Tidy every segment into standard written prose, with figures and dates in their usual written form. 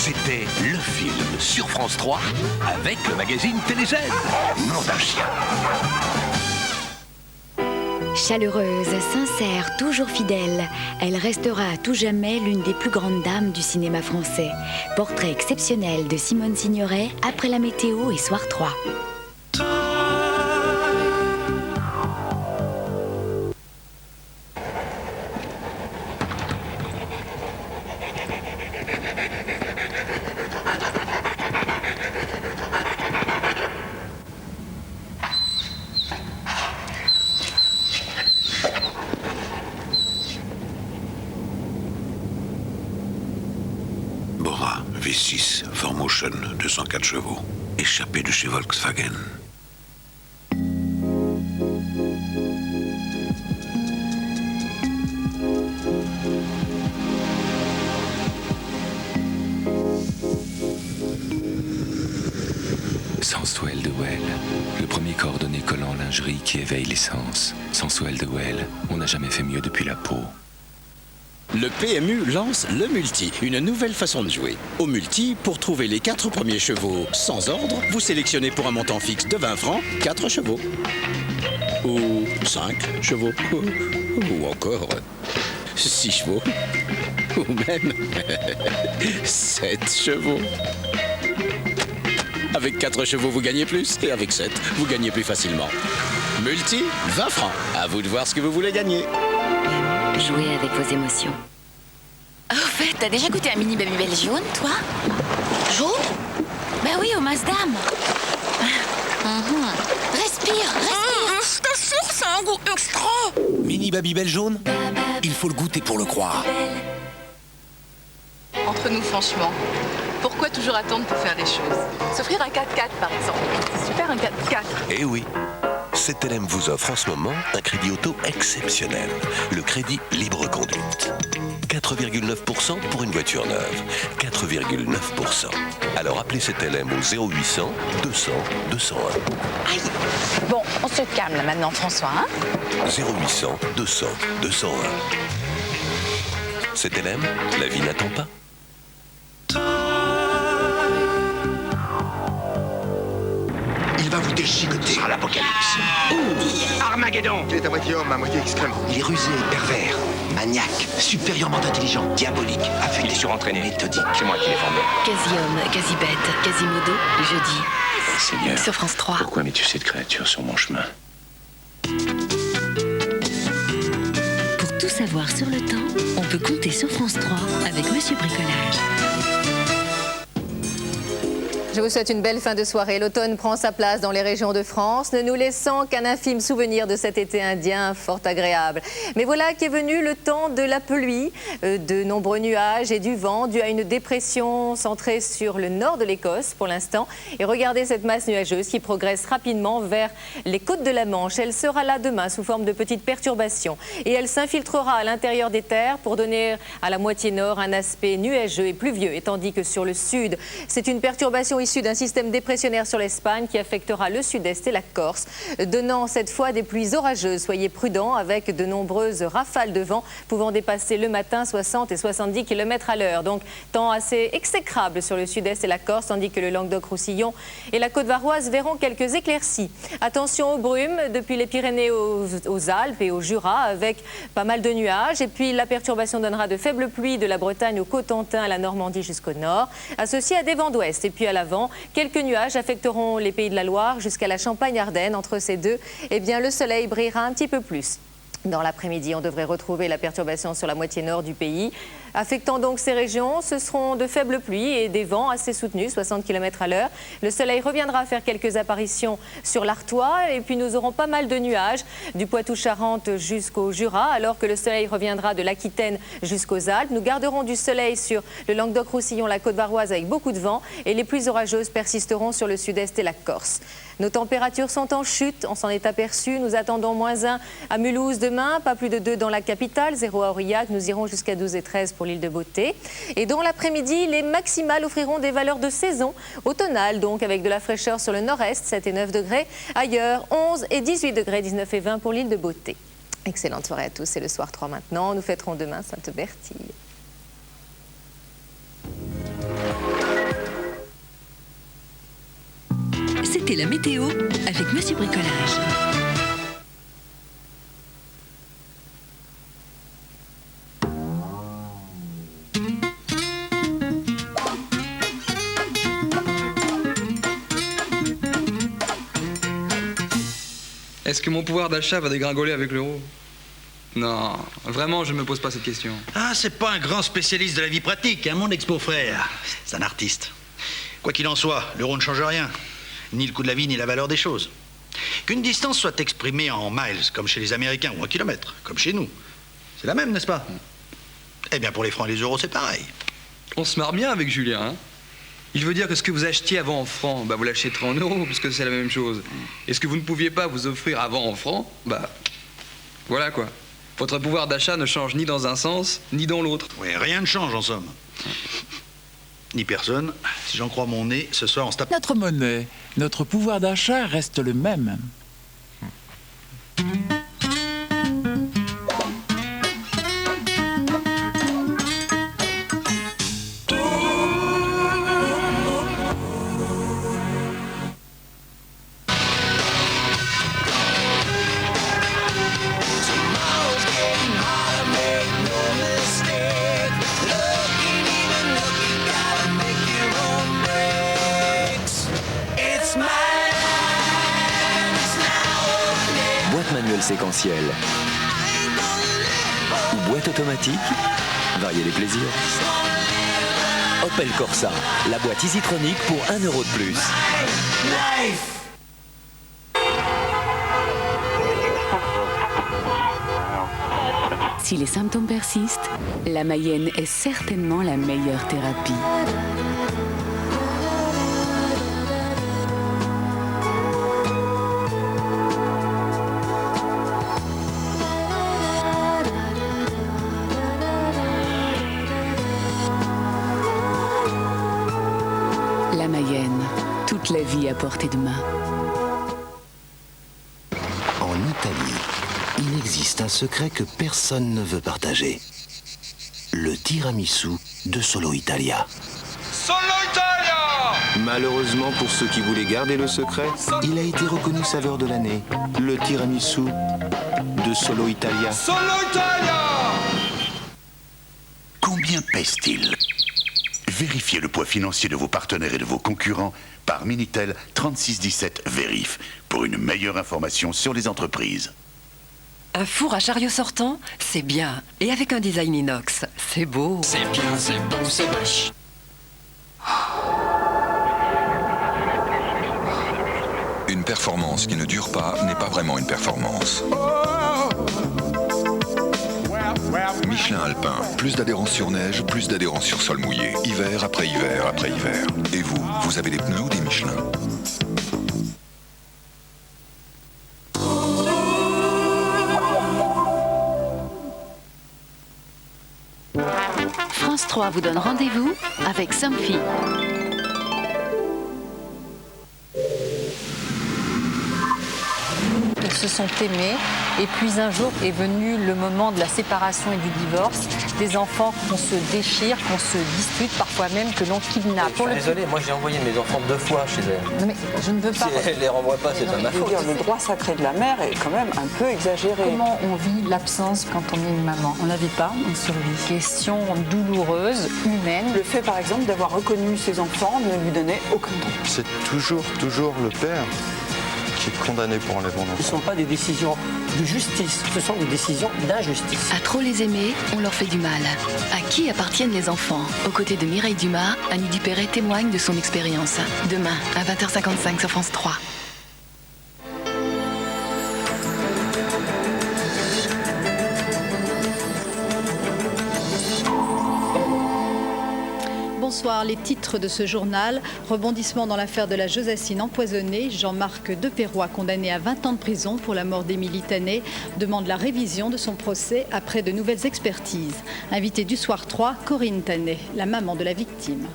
C'était le film sur France 3 avec le magazine Télézen. Nom d'un chien. Chaleureuse, sincère, toujours fidèle, elle restera à tout jamais l'une des plus grandes dames du cinéma français. Portrait exceptionnel de Simone Signoret après la météo et Soir 3. Bora V6 4Motion 204 chevaux, échappé de chez Volkswagen. Sensuel de Well, le premier coordonné collant lingerie qui éveille les sens. Sensuel de Well, on n'a jamais fait mieux depuis la peau. Le PMU lance le multi, une nouvelle façon de jouer. Au multi, pour trouver les 4 premiers chevaux sans ordre, vous sélectionnez pour un montant fixe de 20 francs 4 chevaux. Ou 5 chevaux. Ou encore 6 chevaux. Ou même 7 chevaux. Avec 4 chevaux, vous gagnez plus. Et avec 7, vous gagnez plus facilement. Multi, 20 francs. À vous de voir ce que vous voulez gagner. Jouez avec vos émotions. Au fait, t'as déjà goûté un mini Babybel jaune, toi? Jaune? Bah oui, au Mazdam. Respire, respire. Je t'assure, c'est un goût extra. Mini Babybel jaune? Il faut le goûter pour le croire. Entre nous, franchement, pourquoi toujours attendre pour faire les choses? S'offrir un 4x4, par exemple. C'est super, un 4x4. Eh oui. CTLM vous offre en ce moment un crédit auto exceptionnel. Le crédit libre conduite. 4,9% pour une voiture neuve. 4,9%. Alors appelez CTLM au 0800 200 201. Aïe. Bon, on se calme là maintenant, François, hein? 0800 200 201. CTLM, la vie n'attend pas. Il va vous déchiqueter. Ce sera l'apocalypse. Armageddon. Il est à moitié homme, à moitié excrément. Il est rusé, pervers, maniaque, supérieurement intelligent, diabolique, affûté, surentraîné, méthodique. C'est moi qui l'ai formé. Quasi homme, quasi bête, Quasimodo, le jeudi. Seigneur, Sur France 3. pourquoi mets-tu cette créature sur mon chemin? Pour tout savoir sur le temps, on peut compter sur France 3 avec Monsieur Bricolage. Je vous souhaite une belle fin de soirée. L'automne prend sa place dans les régions de France, ne nous laissant qu'un infime souvenir de cet été indien fort agréable. Mais voilà qu'est venu le temps de la pluie, de nombreux nuages et du vent, dû à une dépression centrée sur le nord de l'Écosse pour l'instant. Et regardez cette masse nuageuse qui progresse rapidement vers les côtes de la Manche. Elle sera là demain sous forme de petites perturbations. Et elle s'infiltrera à l'intérieur des terres pour donner à la moitié nord un aspect nuageux et pluvieux. Et tandis que sur le sud, c'est une perturbation issue d'un système dépressionnaire sur l'Espagne qui affectera le sud-est et la Corse, donnant cette fois des pluies orageuses. Soyez prudents avec de nombreuses rafales de vent pouvant dépasser le matin 60 et 70 km à l'heure. Donc temps assez exécrable sur le sud-est et la Corse, tandis que le Languedoc-Roussillon et la Côte-Varoise verront quelques éclaircies. Attention aux brumes depuis les Pyrénées aux Alpes et au Jura avec pas mal de nuages. Et puis la perturbation donnera de faibles pluies de la Bretagne au Cotentin à la Normandie jusqu'au nord, associées à des vents d'ouest. Et puis à l'avant, quelques nuages affecteront les Pays de la Loire jusqu'à la Champagne-Ardenne. Entre ces deux, eh bien, le soleil brillera un petit peu plus. Dans l'après-midi, on devrait retrouver la perturbation sur la moitié nord du pays. Affectant donc ces régions, ce seront de faibles pluies et des vents assez soutenus, 60 km à l'heure. Le soleil reviendra faire quelques apparitions sur l'Artois et puis nous aurons pas mal de nuages du Poitou-Charentes jusqu'au Jura, alors que le soleil reviendra de l'Aquitaine jusqu'aux Alpes. Nous garderons du soleil sur le Languedoc-Roussillon, la Côte-Varoise avec beaucoup de vent et les pluies orageuses persisteront sur le sud-est et la Corse. Nos températures sont en chute, on s'en est aperçu. Nous attendons -1 à Mulhouse demain, pas plus de 2 dans la capitale, 0 à Aurillac. Nous irons jusqu'à 12 et 13 pour l'île de Beauté. Et dans l'après-midi, les maximales offriront des valeurs de saison, automnales donc, avec de la fraîcheur sur le nord-est, 7 et 9 degrés. Ailleurs, 11 et 18 degrés, 19 et 20 pour l'île de Beauté. Excellente soirée à tous, c'est le soir 3 maintenant. Nous fêterons demain Sainte-Bertille. Écoutez la météo avec Monsieur Bricolage. Est-ce que mon pouvoir d'achat va dégringoler avec l'euro? Non, vraiment, je ne me pose pas cette question. Ah, c'est pas un grand spécialiste de la vie pratique, hein, mon ex-beau-frère. C'est un artiste. Quoi qu'il en soit, l'euro ne change rien. Ni le coût de la vie, ni la valeur des choses. Qu'une distance soit exprimée en miles, comme chez les Américains, ou en kilomètres, comme chez nous, c'est la même, n'est-ce pas? Eh bien, pour les francs et les euros, c'est pareil. On se marre bien avec Julien, hein? Il veut dire que ce que vous achetiez avant en francs, bah vous l'achèterez en euros, puisque c'est la même chose. Et ce que vous ne pouviez pas vous offrir avant en francs, bah voilà quoi. Votre pouvoir d'achat ne change ni dans un sens, ni dans l'autre. Oui, rien ne change en somme. Ni personne. Si j'en crois mon nez, ce soir on se tape... Notre monnaie, notre pouvoir d'achat reste le même. Boîte manuelle séquentielle ou boîte automatique, variez les plaisirs. Opel Corsa, la boîte EasyTronic pour 1 € de plus. Si les symptômes persistent, la Mayenne est certainement la meilleure thérapie. La Mayenne, toute la vie à portée de main. En Italie, il existe un secret que personne ne veut partager. Le tiramisu de Solo Italia. Solo Italia! Malheureusement pour ceux qui voulaient garder le secret, il a été reconnu saveur de l'année. Le tiramisu de Solo Italia. Solo Italia! Combien pèse-t-il? Vérifiez le poids financier de vos partenaires et de vos concurrents par Minitel 3617 Vérif pour une meilleure information sur les entreprises. Un four à chariot sortant, c'est bien. Et avec un design inox, c'est beau. C'est bien, c'est beau, c'est moche. Une performance qui ne dure pas n'est pas vraiment une performance. Michelin Alpin, plus d'adhérence sur neige, plus d'adhérence sur sol mouillé. Hiver après hiver après hiver. Et vous, vous avez des pneus ou des Michelin? France 3 vous donne rendez-vous avec Somfy. Ils se sont aimés et puis un jour est venu le moment de la séparation et du divorce. Des enfants qu'on se déchire, qu'on se dispute, parfois même que l'on kidnappe. Je suis désolé, moi j'ai envoyé mes enfants 2 fois chez elle. Non mais je ne veux pas... Si elle les renvoie pas, c'est pas ma faute. Le droit sacré de la mère est quand même un peu exagéré. Comment on vit l'absence quand on est une maman? On la vit pas, on survit. Question douloureuse, humaine. Le fait par exemple d'avoir reconnu ses enfants ne lui donnait aucun droit. C'est toujours le père qui est condamné pour enlèvement d'enfants. Ce ne sont pas des décisions de justice, ce sont des décisions d'injustice. À trop les aimer, on leur fait du mal. À qui appartiennent les enfants? Aux côtés de Mireille Dumas, Annie Dupéret témoigne de son expérience. Demain, à 20h55 sur France 3. Bonsoir, les titres de ce journal. Rebondissement dans l'affaire de la Josacine empoisonnée. Jean-Marc Deperroy, condamné à 20 ans de prison pour la mort d'Émilie Tanet, demande la révision de son procès après de nouvelles expertises. Invitée du Soir 3, Corinne Tanet, la maman de la victime.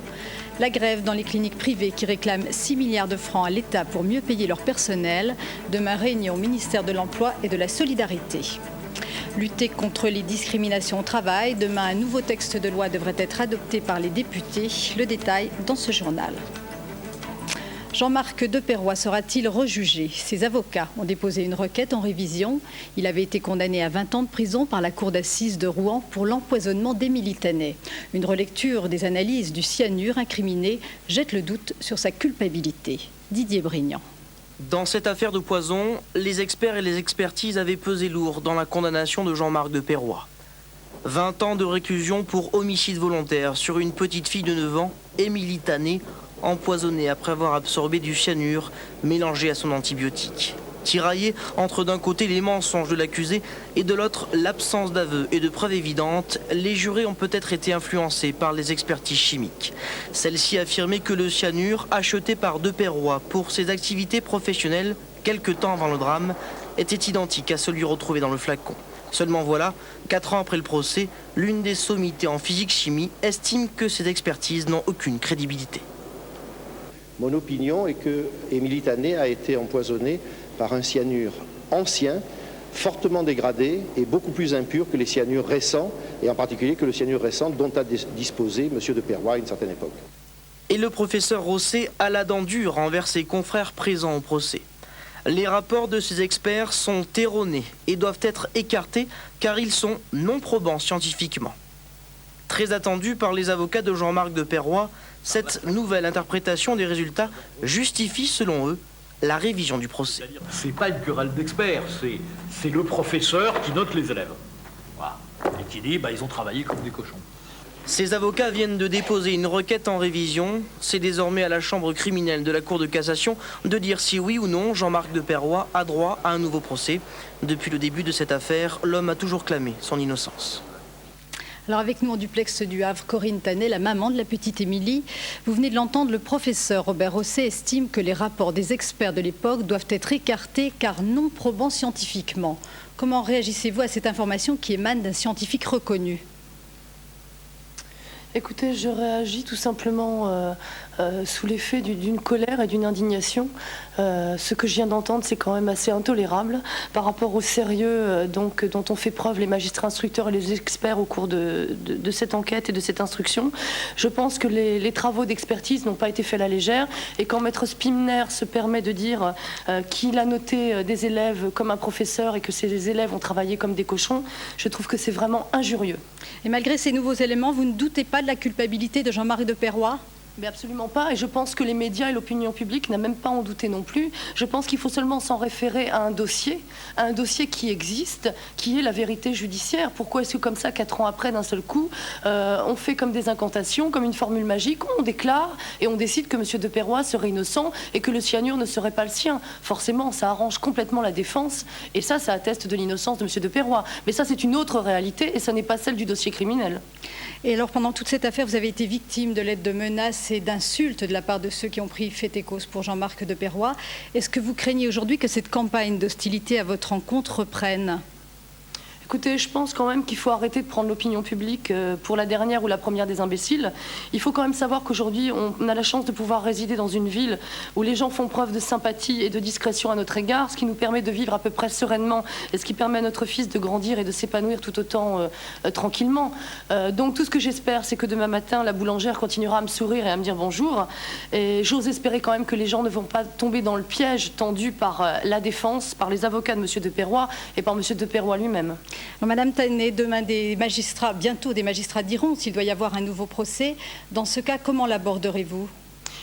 La grève dans les cliniques privées qui réclament 6 milliards de francs à l'État pour mieux payer leur personnel. Demain, réunion au ministère de l'Emploi et de la Solidarité. Lutter contre les discriminations au travail. Demain, un nouveau texte de loi devrait être adopté par les députés. Le détail dans ce journal. Jean-Marc Deperroy sera-t-il rejugé? Ses avocats ont déposé une requête en révision. Il avait été condamné à 20 ans de prison par la cour d'assises de Rouen pour l'empoisonnement d'Émilie Tanet. Une relecture des analyses du cyanure incriminé jette le doute sur sa culpabilité. Didier Brignan. Dans cette affaire de poison, les experts et les expertises avaient pesé lourd dans la condamnation de Jean-Marc Deperroy. 20 ans de réclusion pour homicide volontaire sur une petite fille de 9 ans, Émilie Tanet, empoisonnée après avoir absorbé du cyanure mélangé à son antibiotique. Tiraillé entre d'un côté les mensonges de l'accusé et de l'autre l'absence d'aveu et de preuves évidentes, les jurés ont peut-être été influencés par les expertises chimiques. Celle-ci affirmait que le cyanure acheté par Deperroy pour ses activités professionnelles quelque temps avant le drame était identique à celui retrouvé dans le flacon. Seulement voilà, 4 ans après le procès, l'une des sommités en physique-chimie estime que ces expertises n'ont aucune crédibilité. Mon opinion est que Émilie Tanet a été empoisonnée par un cyanure ancien, fortement dégradé et beaucoup plus impur que les cyanures récents, et en particulier que le cyanure récent dont a disposé M. Deperroy à une certaine époque. Et le professeur Rosset a la dent dure envers ses confrères présents au procès. Les rapports de ces experts sont erronés et doivent être écartés car ils sont non probants scientifiquement. Très attendu par les avocats de Jean-Marc Deperroy, cette nouvelle interprétation des résultats justifie, selon eux, la révision du procès. C'est pas une querelle d'experts, c'est le professeur qui note les élèves. Voilà. Et qui dit, ils ont travaillé comme des cochons. Ces avocats viennent de déposer une requête en révision. C'est désormais à la chambre criminelle de la Cour de cassation de dire si oui ou non Jean-Marc Deperroy a droit à un nouveau procès. Depuis le début de cette affaire, l'homme a toujours clamé son innocence. Alors avec nous en duplex du Havre, Corinne Tanet, la maman de la petite Émilie. Vous venez de l'entendre, le professeur Robert Rosset estime que les rapports des experts de l'époque doivent être écartés car non probants scientifiquement. Comment réagissez-vous à cette information qui émane d'un scientifique reconnu ? Écoutez, je réagis tout simplement sous l'effet d'une colère et d'une indignation. Ce que je viens d'entendre, c'est quand même assez intolérable par rapport au sérieux dont ont fait preuve les magistrats instructeurs et les experts au cours de cette enquête et de cette instruction. Je pense que les travaux d'expertise n'ont pas été faits à la légère et quand maître Spimner se permet de dire qu'il a noté des élèves comme un professeur et que ces élèves ont travaillé comme des cochons, je trouve que c'est vraiment injurieux. Et malgré ces nouveaux éléments, vous ne doutez pas de la culpabilité de Jean-Marc Deperroy ? Mais absolument pas, et je pense que les médias et l'opinion publique n'ont même pas en douté non plus. Je pense qu'il faut seulement s'en référer à un dossier qui existe, qui est la vérité judiciaire. Pourquoi est-ce que comme ça, 4 ans après, d'un seul coup, on fait comme des incantations, comme une formule magique, on déclare et on décide que M. Deperroy serait innocent et que le cyanure ne serait pas le sien. Forcément, ça arrange complètement la défense, et ça atteste de l'innocence de M. Deperroy. Mais ça, c'est une autre réalité, et ça n'est pas celle du dossier criminel. Et alors, pendant toute cette affaire, vous avez été victime de lettres de menaces et d'insultes de la part de ceux qui ont pris fait et cause pour Jean-Marc Deperroy. Est-ce que vous craignez aujourd'hui que cette campagne d'hostilité à votre encontre reprenne ? Écoutez, je pense quand même qu'il faut arrêter de prendre l'opinion publique pour la dernière ou la première des imbéciles. Il faut quand même savoir qu'aujourd'hui, on a la chance de pouvoir résider dans une ville où les gens font preuve de sympathie et de discrétion à notre égard, ce qui nous permet de vivre à peu près sereinement et ce qui permet à notre fils de grandir et de s'épanouir tout autant tranquillement. Donc tout ce que j'espère, c'est que demain matin, la boulangère continuera à me sourire et à me dire bonjour. Et j'ose espérer quand même que les gens ne vont pas tomber dans le piège tendu par la défense, par les avocats de M. Deperroy et par M. Deperroy lui-même. Madame Tanet, demain bientôt des magistrats diront s'il doit y avoir un nouveau procès. Dans ce cas, comment l'aborderez-vous ?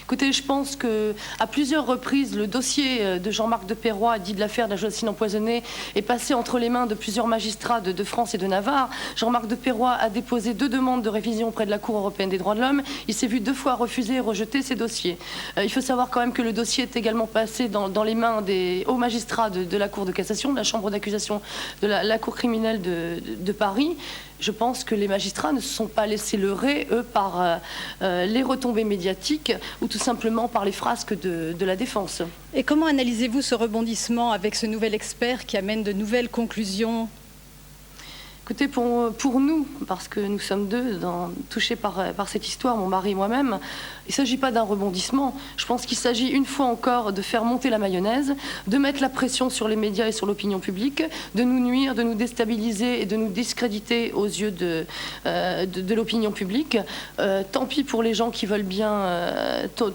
Écoutez, je pense qu'à plusieurs reprises, le dossier de Jean-Marc Deperroy, dit de l'affaire de la Joséphine empoisonnée, est passé entre les mains de plusieurs magistrats de France et de Navarre. Jean-Marc Deperroy a déposé 2 demandes de révision auprès de la Cour européenne des droits de l'homme. Il s'est vu 2 fois refuser et rejeter ces dossiers. Il faut savoir quand même que le dossier est également passé dans les mains des hauts magistrats de la Cour de cassation, de la chambre d'accusation de la Cour criminelle de Paris. Je pense que les magistrats ne se sont pas laissés leurrer, eux, par les retombées médiatiques ou tout simplement par les frasques de la défense. Et comment analysez-vous ce rebondissement avec ce nouvel expert qui amène de nouvelles conclusions ? Écoutez, pour nous, parce que nous sommes deux touchés par cette histoire, mon mari et moi-même, il ne s'agit pas d'un rebondissement. Je pense qu'il s'agit une fois encore de faire monter la mayonnaise, de mettre la pression sur les médias et sur l'opinion publique, de nous nuire, de nous déstabiliser et de nous discréditer aux yeux de l'opinion publique. Tant pis pour les gens qui veulent bien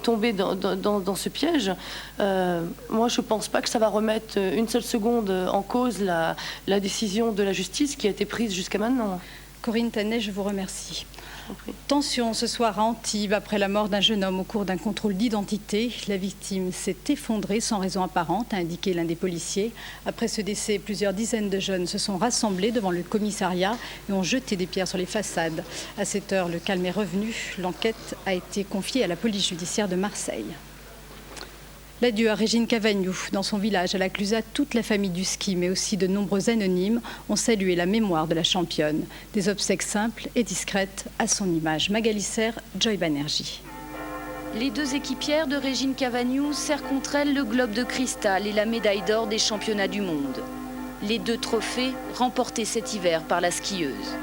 tomber dans ce piège. Moi, je ne pense pas que ça va remettre une seule seconde en cause la décision de la justice qui a été prise jusqu'à maintenant. Corinne Tanet, je vous remercie. Tension ce soir à Antibes après la mort d'un jeune homme au cours d'un contrôle d'identité. La victime s'est effondrée sans raison apparente, a indiqué l'un des policiers. Après ce décès, plusieurs dizaines de jeunes se sont rassemblés devant le commissariat et ont jeté des pierres sur les façades. À cette heure, le calme est revenu. L'enquête a été confiée à la police judiciaire de Marseille. L'adieu à Régine Cavagnou. Dans son village à la Clusaz, toute la famille du ski, mais aussi de nombreux anonymes, ont salué la mémoire de la championne. Des obsèques simples et discrètes à son image. Magali Serre, Joy Banerjee. Les deux équipières de Régine Cavagnou serrent contre elles le globe de cristal et la médaille d'or des championnats du monde. Les deux trophées remportés cet hiver par la skieuse.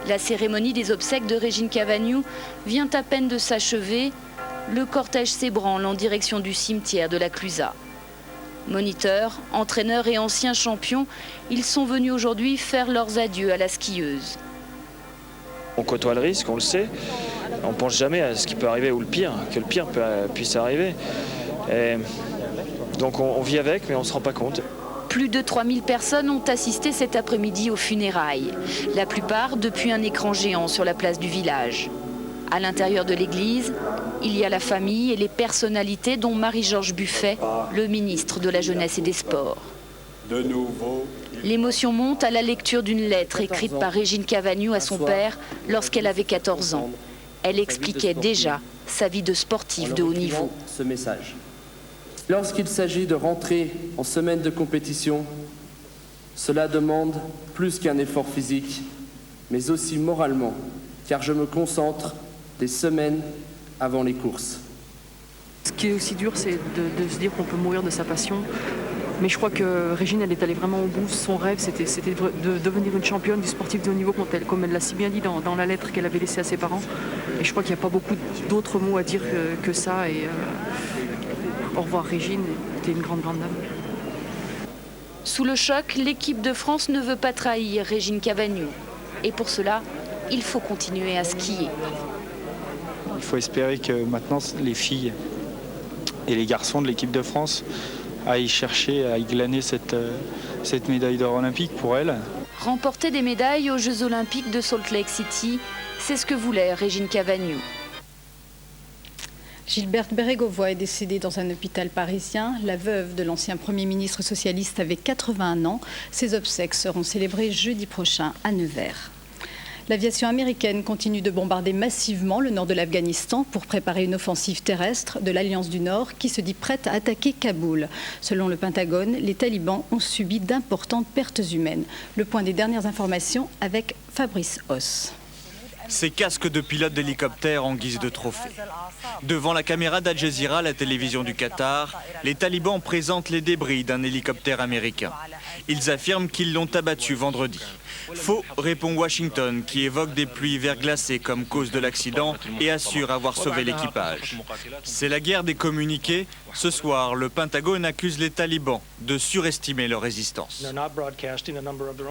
La cérémonie des obsèques de Régine Cavagnou vient à peine de s'achever. Le cortège s'ébranle en direction du cimetière de la Clusaz. Moniteurs, entraîneurs et anciens champions, ils sont venus aujourd'hui faire leurs adieux à la skieuse. On côtoie le risque, on le sait. On ne pense jamais à ce qui peut arriver ou que le pire puisse arriver. Et donc on vit avec, mais on ne se rend pas compte. Plus de 3000 personnes ont assisté cet après-midi aux funérailles. La plupart depuis un écran géant sur la place du village. À l'intérieur de l'église, il y a la famille et les personnalités dont Marie-Georges Buffet, le ministre de la Jeunesse et des Sports. L'émotion monte à la lecture d'une lettre écrite par Régine Cavagnou à son père lorsqu'elle avait 14 ans. Elle expliquait déjà sa vie de sportive de haut niveau. Ce message. Lorsqu'il s'agit de rentrer en semaine de compétition, cela demande plus qu'un effort physique, mais aussi moralement, car je me concentre des semaines avant les courses. Ce qui est aussi dur, c'est de se dire qu'on peut mourir de sa passion. Mais je crois que Régine, elle est allée vraiment au bout. Son rêve, c'était de devenir une championne du sportif de haut niveau, comme elle l'a si bien dit dans la lettre qu'elle avait laissée à ses parents. Et je crois qu'il n'y a pas beaucoup d'autres mots à dire que ça. Et au revoir Régine, t'es une grande dame. Sous le choc, l'équipe de France ne veut pas trahir Régine Cavagnou. Et pour cela, il faut continuer à skier. Il faut espérer que maintenant les filles et les garçons de l'équipe de France aillent chercher à y glaner cette médaille d'or olympique pour elles. Remporter des médailles aux Jeux Olympiques de Salt Lake City, c'est ce que voulait Régine Cavagnou. Gilberte Bérégovoy est décédée dans un hôpital parisien. La veuve de l'ancien Premier ministre socialiste avait 81 ans. Ses obsèques seront célébrées jeudi prochain à Nevers. L'aviation américaine continue de bombarder massivement le nord de l'Afghanistan pour préparer une offensive terrestre de l'Alliance du Nord qui se dit prête à attaquer Kaboul. Selon le Pentagone, les talibans ont subi d'importantes pertes humaines. Le point des dernières informations avec Fabrice Hauss. Ces casques de pilotes d'hélicoptères en guise de trophée. Devant la caméra d'Al Jazeera, la télévision du Qatar, les talibans présentent les débris d'un hélicoptère américain. Ils affirment qu'ils l'ont abattu vendredi. Faux, répond Washington, qui évoque des pluies verglacées comme cause de l'accident et assure avoir sauvé l'équipage. C'est la guerre des communiqués. Ce soir, le Pentagone accuse les talibans de surestimer leur résistance.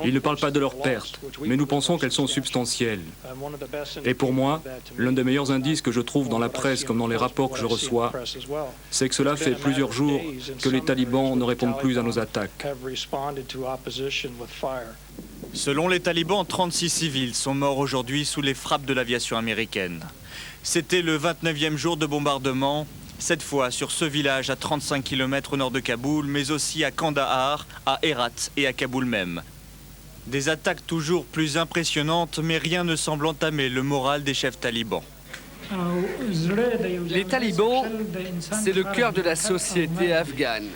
Ils ne parlent pas de leurs pertes, mais nous pensons qu'elles sont substantielles. Et pour moi, l'un des meilleurs indices que je trouve dans la presse comme dans les rapports que je reçois, c'est que cela fait plusieurs jours que les talibans ne répondent plus à nos attaques. Selon les talibans, 36 civils sont morts aujourd'hui sous les frappes de l'aviation américaine. C'était le 29e jour de bombardement, cette fois sur ce village à 35 km au nord de Kaboul, mais aussi à Kandahar, à Herat et à Kaboul même. Des attaques toujours plus impressionnantes, mais rien ne semble entamer le moral des chefs talibans. Les talibans, c'est le cœur de la société afghane.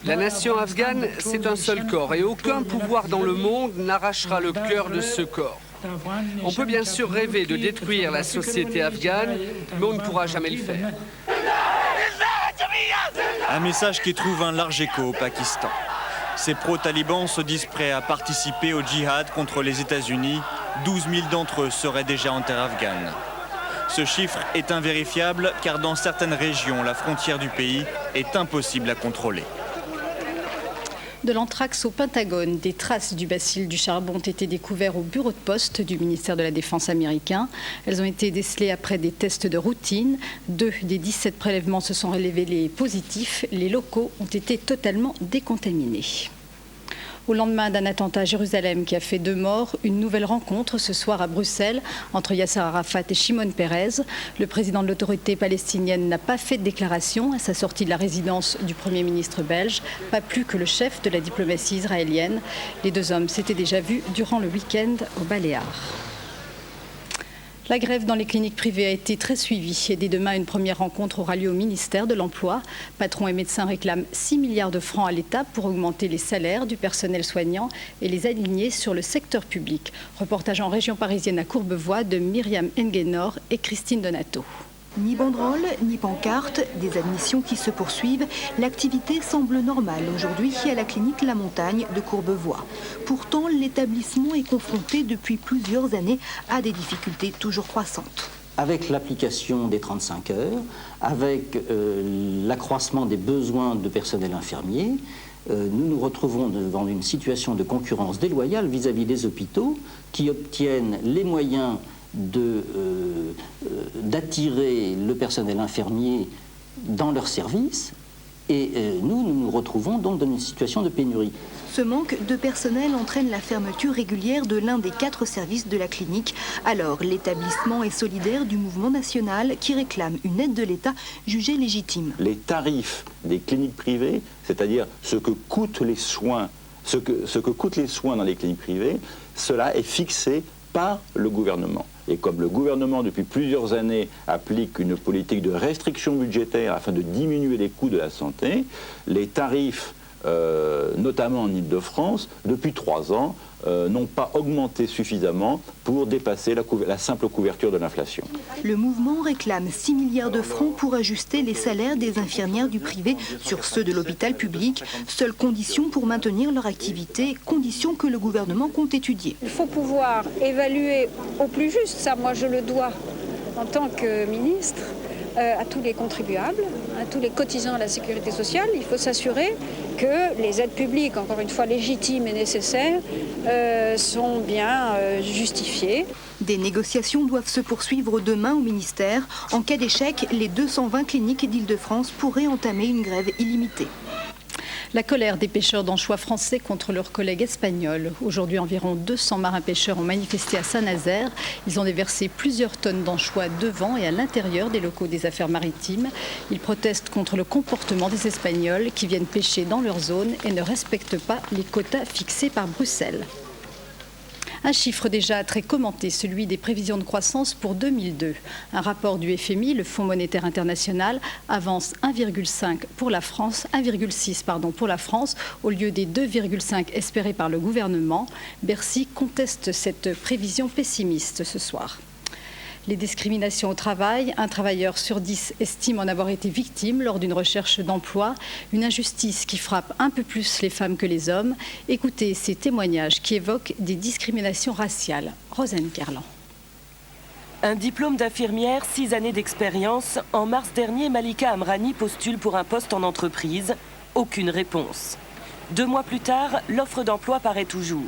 La nation afghane, c'est un seul corps et aucun pouvoir dans le monde n'arrachera le cœur de ce corps. On peut bien sûr rêver de détruire la société afghane, mais on ne pourra jamais le faire. Un message qui trouve un large écho au Pakistan. Ces pro-talibans se disent prêts à participer au djihad contre les États-Unis. 12 000 d'entre eux seraient déjà en terre afghane. Ce chiffre est invérifiable car dans certaines régions, la frontière du pays est impossible à contrôler. De l'anthrax au Pentagone, des traces du bacille du charbon ont été découvertes au bureau de poste du ministère de la Défense américain. Elles ont été décelées après des tests de routine. 2 des 17 prélèvements se sont révélés positifs. Les locaux ont été totalement décontaminés. Au lendemain d'un attentat à Jérusalem qui a fait 2 morts, une nouvelle rencontre ce soir à Bruxelles entre Yasser Arafat et Shimon Peres. Le président de l'autorité palestinienne n'a pas fait de déclaration à sa sortie de la résidence du Premier ministre belge, pas plus que le chef de la diplomatie israélienne. Les 2 hommes s'étaient déjà vus durant le week-end aux Baléares. La grève dans les cliniques privées a été très suivie et dès demain, une première rencontre aura lieu au ministère de l'Emploi. Patrons et médecins réclament 6 milliards de francs à l'État pour augmenter les salaires du personnel soignant et les aligner sur le secteur public. Reportage en région parisienne à Courbevoie de Myriam Enguenor et Christine Donato. Ni banderole, ni pancarte, des admissions qui se poursuivent. L'activité semble normale aujourd'hui à la clinique La Montagne de Courbevoie. Pourtant, l'établissement est confronté depuis plusieurs années à des difficultés toujours croissantes. Avec l'application des 35 heures, avec l'accroissement des besoins de personnel infirmier, nous nous retrouvons devant une situation de concurrence déloyale vis-à-vis des hôpitaux qui obtiennent les moyens d'attirer le personnel infirmier dans leurs services et nous nous retrouvons donc dans une situation de pénurie. Ce manque de personnel entraîne la fermeture régulière de l'un des 4 services de la clinique. Alors, l'établissement est solidaire du mouvement national qui réclame une aide de l'État jugée légitime. Les tarifs des cliniques privées, c'est-à-dire ce que coûtent les soins, ce que coûtent les soins dans les cliniques privées, cela est fixé par le gouvernement. Et comme le gouvernement, depuis plusieurs années, applique une politique de restriction budgétaire afin de diminuer les coûts de la santé, les tarifs, notamment en Ile-de-France, depuis 3 ans, n'ont pas augmenté suffisamment pour dépasser la simple couverture de l'inflation. Le mouvement réclame 6 milliards de francs pour ajuster les salaires des infirmières du privé sur ceux de l'hôpital public. Seule condition pour maintenir leur activité, condition que le gouvernement compte étudier. Il faut pouvoir évaluer au plus juste, ça moi je le dois en tant que ministre, à tous les contribuables, à tous les cotisants à la sécurité sociale. Il faut s'assurer que les aides publiques, encore une fois légitimes et nécessaires, sont bien justifiées. Des négociations doivent se poursuivre demain au ministère. En cas d'échec, les 220 cliniques d'Île-de-France pourraient entamer une grève illimitée. La colère des pêcheurs d'anchois français contre leurs collègues espagnols. Aujourd'hui, environ 200 marins-pêcheurs ont manifesté à Saint-Nazaire. Ils ont déversé plusieurs tonnes d'anchois devant et à l'intérieur des locaux des affaires maritimes. Ils protestent contre le comportement des Espagnols qui viennent pêcher dans leur zone et ne respectent pas les quotas fixés par Bruxelles. Un chiffre déjà très commenté, celui des prévisions de croissance pour 2002. Un rapport du FMI, le Fonds monétaire international, avance 1,5 pour la France, 1,6 pour la France, au lieu des 2,5 espérés par le gouvernement. Bercy conteste cette prévision pessimiste ce soir. Les discriminations au travail, un travailleur sur 10 estime en avoir été victime lors d'une recherche d'emploi, une injustice qui frappe un peu plus les femmes que les hommes. Écoutez ces témoignages qui évoquent des discriminations raciales. Rosane Kerlan. Un diplôme d'infirmière, 6 années d'expérience. En mars dernier, Malika Amrani postule pour un poste en entreprise. Aucune réponse. 2 mois plus tard, l'offre d'emploi paraît toujours.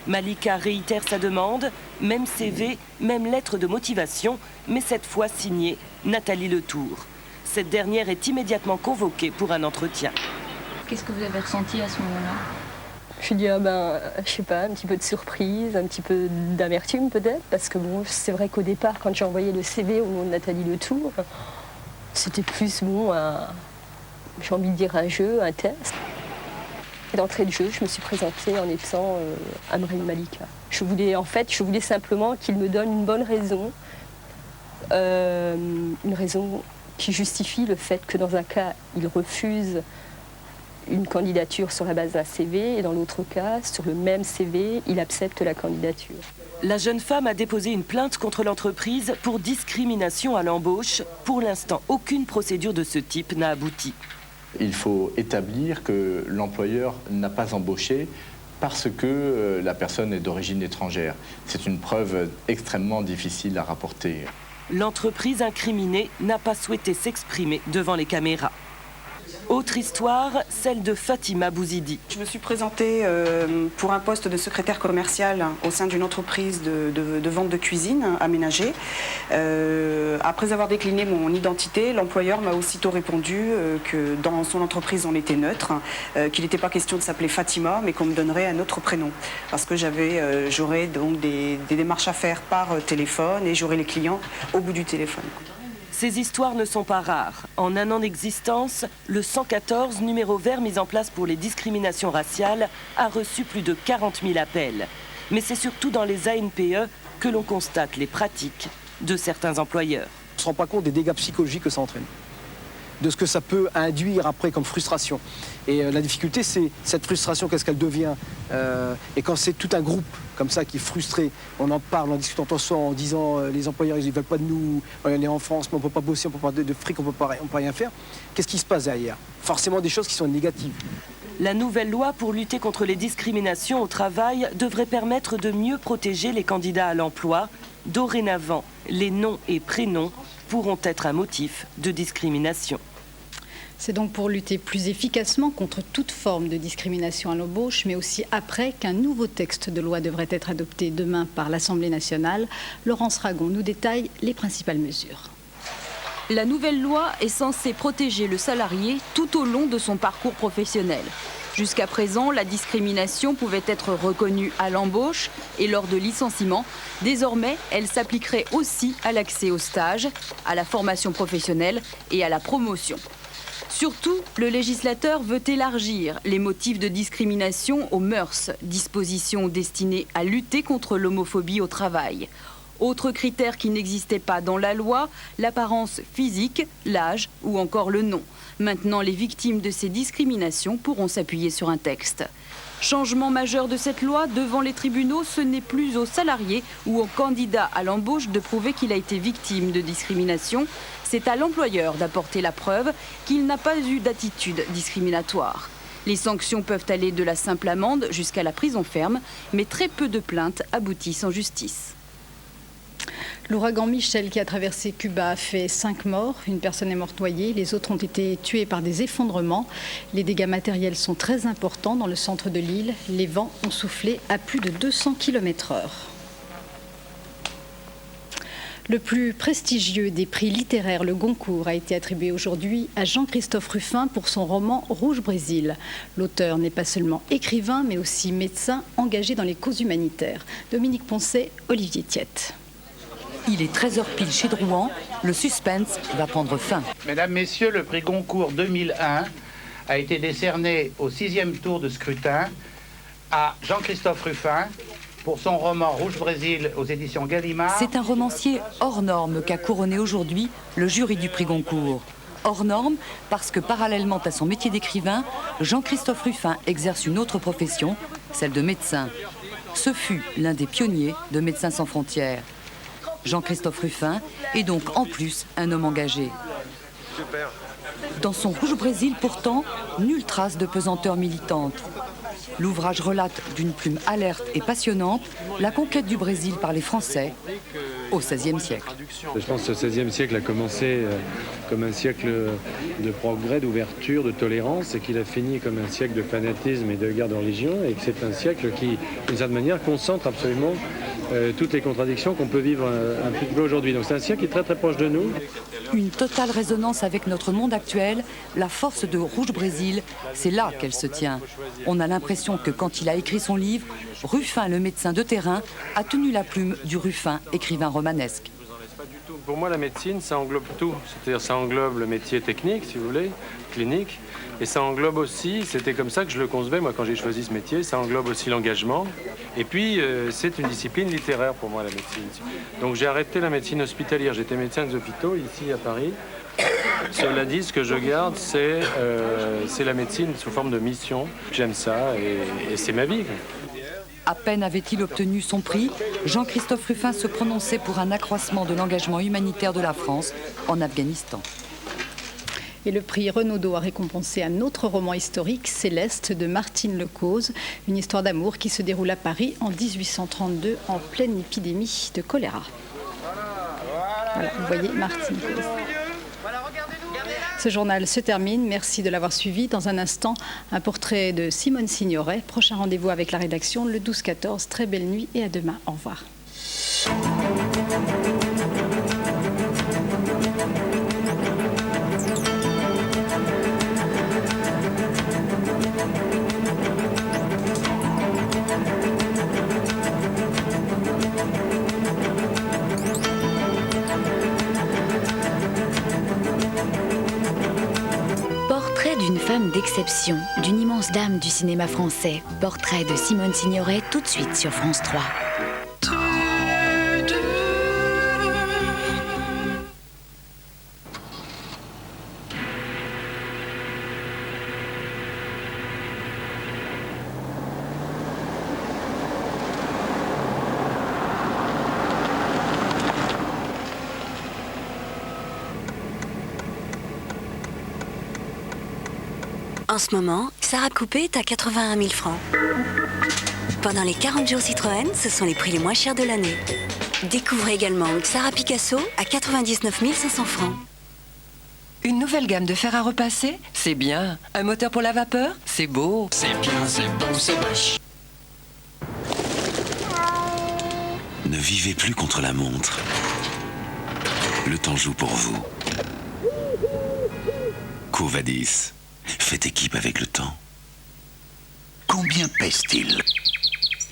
Malika réitère sa demande, même CV, même lettre de motivation, mais cette fois signée Nathalie Letour. Cette dernière est immédiatement convoquée pour un entretien. Qu'est-ce que vous avez ressenti à ce moment-là? Je dis, je sais pas, un petit peu de surprise, un petit peu d'amertume peut-être, parce que bon, c'est vrai qu'au départ, quand j'ai envoyé le CV au nom de Nathalie Letour, c'était plus, j'ai envie de dire un jeu, un test. Et d'entrée de jeu, je me suis présentée en étant Amrani Malika. Je voulais simplement qu'il me donne une bonne raison, une raison qui justifie le fait que dans un cas, il refuse une candidature sur la base d'un CV et dans l'autre cas, sur le même CV, il accepte la candidature. La jeune femme a déposé une plainte contre l'entreprise pour discrimination à l'embauche. Pour l'instant, aucune procédure de ce type n'a abouti. Il faut établir que l'employeur n'a pas embauché parce que la personne est d'origine étrangère. C'est une preuve extrêmement difficile à rapporter. L'entreprise incriminée n'a pas souhaité s'exprimer devant les caméras. Autre histoire, celle de Fatima Bouzidi. Je me suis présentée pour un poste de secrétaire commercial au sein d'une entreprise de vente de cuisine aménagée. Après avoir décliné mon identité, l'employeur m'a aussitôt répondu que dans son entreprise on était neutre, qu'il n'était pas question de s'appeler Fatima, mais qu'on me donnerait un autre prénom. Parce que j'aurais donc des démarches à faire par téléphone et j'aurais les clients au bout du téléphone. Ces histoires ne sont pas rares. En un an d'existence, le 114, numéro vert mis en place pour les discriminations raciales, a reçu plus de 40 000 appels. Mais c'est surtout dans les ANPE que l'on constate les pratiques de certains employeurs. On ne se rend pas compte des dégâts psychologiques que ça entraîne, de ce que ça peut induire après comme frustration. Et la difficulté, c'est cette frustration, qu'est-ce qu'elle devient. Et quand c'est tout un groupe comme ça qui est frustré, on en parle, en discutant entre soi, en disant les employeurs, ils ne veulent pas de nous, on est en France, mais on ne peut pas bosser, on ne peut pas de fric, on ne peut rien faire. Qu'est-ce qui se passe derrière? Forcément des choses qui sont négatives. La nouvelle loi pour lutter contre les discriminations au travail devrait permettre de mieux protéger les candidats à l'emploi. Dorénavant, les noms et prénoms pourront être un motif de discrimination. C'est donc pour lutter plus efficacement contre toute forme de discrimination à l'embauche, mais aussi après qu'un nouveau texte de loi devrait être adopté demain par l'Assemblée nationale. Laurence Ragon nous détaille les principales mesures. La nouvelle loi est censée protéger le salarié tout au long de son parcours professionnel. Jusqu'à présent, la discrimination pouvait être reconnue à l'embauche et lors de licenciement. Désormais, elle s'appliquerait aussi à l'accès au stage, à la formation professionnelle et à la promotion. Surtout, le législateur veut élargir les motifs de discrimination aux mœurs, dispositions destinées à lutter contre l'homophobie au travail. Autre critère qui n'existait pas dans la loi, l'apparence physique, l'âge ou encore le nom. Maintenant, les victimes de ces discriminations pourront s'appuyer sur un texte. Changement majeur de cette loi, devant les tribunaux, ce n'est plus au salarié ou au candidat à l'embauche de prouver qu'il a été victime de discrimination. C'est à l'employeur d'apporter la preuve qu'il n'a pas eu d'attitude discriminatoire. Les sanctions peuvent aller de la simple amende jusqu'à la prison ferme, mais très peu de plaintes aboutissent en justice. L'ouragan Michel qui a traversé Cuba a fait 5 morts. Une personne est morte noyée. Les autres ont été tués par des effondrements. Les dégâts matériels sont très importants dans le centre de l'île. Les vents ont soufflé à plus de 200 km/h. Le plus prestigieux des prix littéraires, le Goncourt, a été attribué aujourd'hui à Jean-Christophe Ruffin pour son roman Rouge Brésil. L'auteur n'est pas seulement écrivain, mais aussi médecin engagé dans les causes humanitaires. Dominique Poncet, Olivier Thiette. Il est 13h pile chez Drouan, le suspense va prendre fin. Mesdames, Messieurs, le prix Goncourt 2001 a été décerné au 6e tour de scrutin à Jean-Christophe Ruffin pour son roman Rouge Brésil aux éditions Gallimard. C'est un romancier hors norme qu'a couronné aujourd'hui le jury du prix Goncourt. Hors norme parce que parallèlement à son métier d'écrivain, Jean-Christophe Ruffin exerce une autre profession, celle de médecin. Ce fut l'un des pionniers de Médecins sans frontières. Jean-Christophe Ruffin est donc en plus un homme engagé. Dans son Rouge Brésil, pourtant, nulle trace de pesanteur militante. L'ouvrage relate d'une plume alerte et passionnante la conquête du Brésil par les Français au XVIe siècle. Je pense que ce XVIe siècle a commencé comme un siècle de progrès, d'ouverture, de tolérance, et qu'il a fini comme un siècle de fanatisme et de guerre de religion, et que c'est un siècle qui, d'une certaine manière, concentre absolument toutes les contradictions qu'on peut vivre un petit peu aujourd'hui. Donc c'est un siècle qui est très très proche de nous. Une totale résonance avec notre monde actuel, la force de Rouge Brésil, c'est là qu'elle se tient. On a l'impression que quand il a écrit son livre, Ruffin, le médecin de terrain, a tenu la plume du Ruffin, écrivain romanesque. Pour moi, la médecine, ça englobe tout. C'est-à-dire ça englobe le métier technique, si vous voulez, clinique, et ça englobe aussi, c'était comme ça que je le concevais, moi, quand j'ai choisi ce métier, ça englobe aussi l'engagement. Et puis, c'est une discipline littéraire pour moi, la médecine. Donc j'ai arrêté la médecine hospitalière. J'étais médecin des hôpitaux, ici à Paris. Cela dit, ce que je garde, c'est la médecine sous forme de mission. J'aime ça et c'est ma vie. À peine avait-il obtenu son prix, Jean-Christophe Ruffin se prononçait pour un accroissement de l'engagement humanitaire de la France en Afghanistan. Et le prix Renaudot a récompensé un autre roman historique, Céleste, de Martine Lecause, une histoire d'amour qui se déroule à Paris en 1832 en pleine épidémie de choléra. Voilà, vous voyez Martine Lecause. Ce journal se termine. Merci de l'avoir suivi. Dans un instant, un portrait de Simone Signoret. Prochain rendez-vous avec la rédaction le 12-14. Très belle nuit et à demain. Au revoir. D'une femme d'exception, d'une immense dame du cinéma français. Portrait de Simone Signoret, tout de suite sur France 3. En ce moment, Xara Coupé est à 81 000 francs. Pendant les 40 jours Citroën, ce sont les prix les moins chers de l'année. Découvrez également Xara Picasso à 99 500 francs. Une nouvelle gamme de fer à repasser? C'est bien. Un moteur pour la vapeur? C'est beau. C'est bien, c'est beau, c'est moche. Ne vivez plus contre la montre. Le temps joue pour vous. Covadis. Faites équipe avec le temps. Combien pèse-t-il?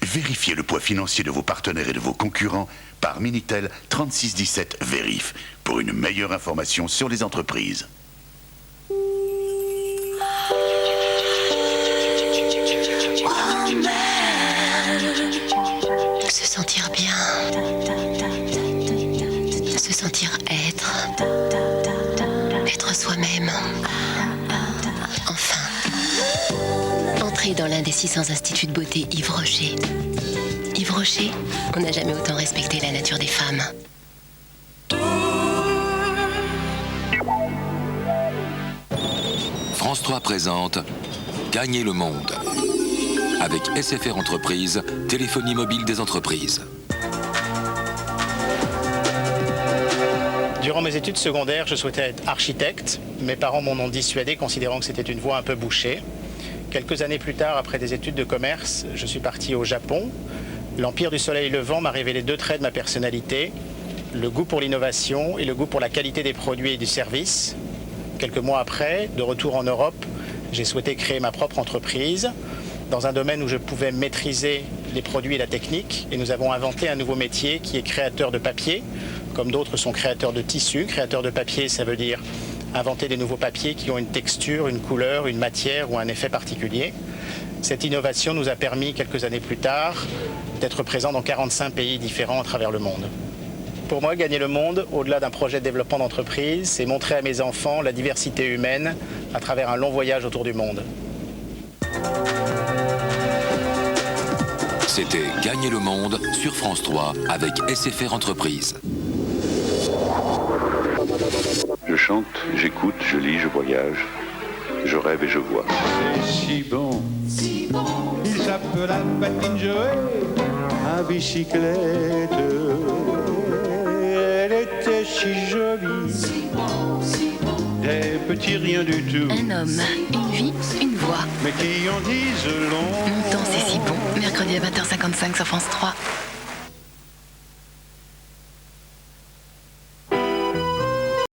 Vérifiez le poids financier de vos partenaires et de vos concurrents par Minitel 3617 Vérif pour une meilleure information sur les entreprises. Se sentir bien. Se sentir être. Être soi-même. Enfin. Entrez dans l'un des 600 instituts de beauté Yves Rocher. Yves Rocher, on n'a jamais autant respecté la nature des femmes. France 3 présente Gagner le monde avec SFR Entreprises, téléphonie mobile des entreprises. Durant mes études secondaires, je souhaitais être architecte. Mes parents m'en ont dissuadé, considérant que c'était une voie un peu bouchée. Quelques années plus tard, après des études de commerce, je suis parti au Japon. L'Empire du Soleil Levant m'a révélé deux traits de ma personnalité, le goût pour l'innovation et le goût pour la qualité des produits et du service. Quelques mois après, de retour en Europe, j'ai souhaité créer ma propre entreprise dans un domaine où je pouvais maîtriser les produits et la technique. Et nous avons inventé un nouveau métier qui est créateur de papier, comme d'autres sont créateurs de tissus. Créateur de papier, ça veut dire inventer des nouveaux papiers qui ont une texture, une couleur, une matière ou un effet particulier. Cette innovation nous a permis, quelques années plus tard, d'être présents dans 45 pays différents à travers le monde. Pour moi, gagner le monde, au-delà d'un projet de développement d'entreprise, c'est montrer à mes enfants la diversité humaine à travers un long voyage autour du monde. C'était Gagner le monde sur France 3 avec SFR Entreprises. Je chante, j'écoute, je lis, je voyage, je rêve et je vois. C'est si bon, il s'appelle la patine Joël, à bicyclette. Elle était si jolie, des petits rien du tout. Un homme, une vie, une voix. Mais qui en disent long. Mon temps c'est si bon, mercredi à 20h55 sur France 3.